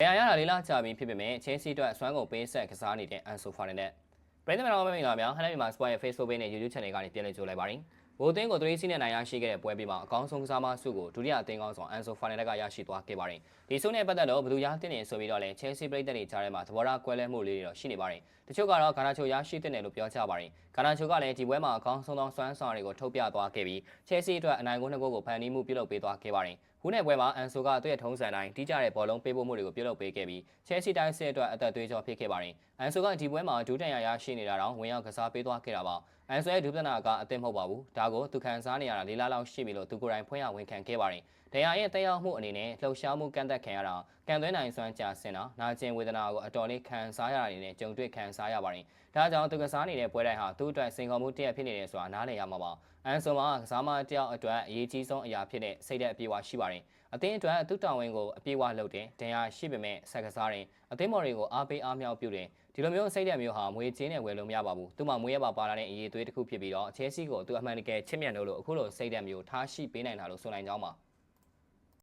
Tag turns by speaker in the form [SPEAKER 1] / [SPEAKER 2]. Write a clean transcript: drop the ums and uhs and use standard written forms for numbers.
[SPEAKER 1] ရလေးလာကြပြီးဖြစ်ပေမဲ့ချင်းစီအတွက်အစွမ်းကုန်ပေးဆက်ကစားနေတဲ့အန်ဆိုဖာနဲ့ပြည်သူ့မြန်မာမင်္ဂလာများဟန်မြန်မာစပွိုင်းရဲ့ Facebook page နဲ့ YouTube channel ကနေပြန်လည်ကြိုလိုက်ပါတယ်။ဘိုးအသင်းကို3စီးနဲ့နိုင်ရရှိခဲ့တဲ့ပွဲပြီးမှာအကောင်းဆုံးကစားမဆုကိုဒုတိယအသင်းကောင်းဆောင်အန်ဆိုဖာနဲ့ကရရှိသွားခဲ့ပါတယ်။ဒီဆုနဲ့ပတ်သက်လို့ဘယ်သူရတင်နေဆိုပြီးတော့လဲ Chelsea ပြည်သက်တွေကြားထဲမှာသဘောထားကွဲလွဲမှုလေးတွေတော့ရှိနေပါတယ်။တချို့ကတော့ဂါနာချိုရရှိတဲ့တယ်လို့ပြောကြပါတယ်။ဂါနာချိုကလည်းဒီပွဲမှာအကောင်းဆုံးသောစွမ်းဆောင်တွေကိုထုတ်ပြသွားခဲ့ပြီး Chelsea အတွက်အနိုင်ဂိုး2ဂိုးကိုဖန်တီးမှုပြုလုပ်ပေးသွားခဲ့ပါတယ်။ခုနဲ့ပွဲမှာအန်ဆိုကသူ့ရဲ့ထုံးစံတိုင်းတီးကြတဲ့ဘောလုံးပေးပို့မှုတွေကိုပြုလုပ်ပေးခဲ့ပြီး Chelsea တိုင်းစစ်အတွက်အသက်သွေးကြောဖြစ်ခဲ့ပါတယ်။အန်ဆိုကဒီပွဲမှာဒုတန်ရရှိနေတာတော့ဝင်ရောက်ကစားပေးသွားခဲ့တာပါ။အန်ဆိုရဲ့ဒုပဒနာကအသင့်မဟုတ်ပါဘူး။ဒါကိုသူခံစားနေရတာ၄လလောက်ရှိပြီလို့သူကိုယ်တိုင်ဖွင့်ရဝန်ခံခဲ့ပါတယ်။ဒဏ်ရာရဲ့တက်ရောက်မှုအနေနဲ့လှုပ်ရှားမှုကန့်သက်ခံရတာကန်သွင်းနိုင်စွမ်းကြာဆင်တာနာကျင်ဝေဒနာကိုအတော်လေးခံစားရတာနေနဲ့ကြုံတွေ့ခံစားရပါတယ်။ဒါကြောင့်သူကစားနေတဲ့ပွဲတိုင်းဟာသူ့အတွက်စိန်ခေါ်မှုတစ်ရပ်ဖြစ်နေတယ်ဆိုတာနားလည်ရမှာပါ။အန်ဆိုမှာကစားမတယောက်အတွက်အရေးကြီးဆုံးအရာဖြစ်တဲ့စိတ်ဓာတ်အပြည့်အဝရှိပါတယ်။အသင်းအတွက်သူ့တာဝန်ကိုအပြည့်အဝလုပ်တယ်။ဒဏ်ရာရှိပေမဲ့ဆက်ကစားတယ်။အသင်းမော်တွေကိုအားပေးအားမြောက်ပြုတယ်။ဒီလိုမျိုးစိတ်ဓာတ်မျိုးဟာမွေးချင်းနဲ့ဝယ်လို့မရပါဘူး။သူ့မှာမွေးရပါလာတဲ့အရေးသွေးတစ်ခုဖြစ်ပြီးတော့ချဲစီကိုသူအမှန်တကယ်ချစ်မြတ်လို့အခုလိုစိတ်ဓာတ်မျိုးထားရှိပေးနိုင်တာလို့ဆိုနိုင်ကြောင်းပါ။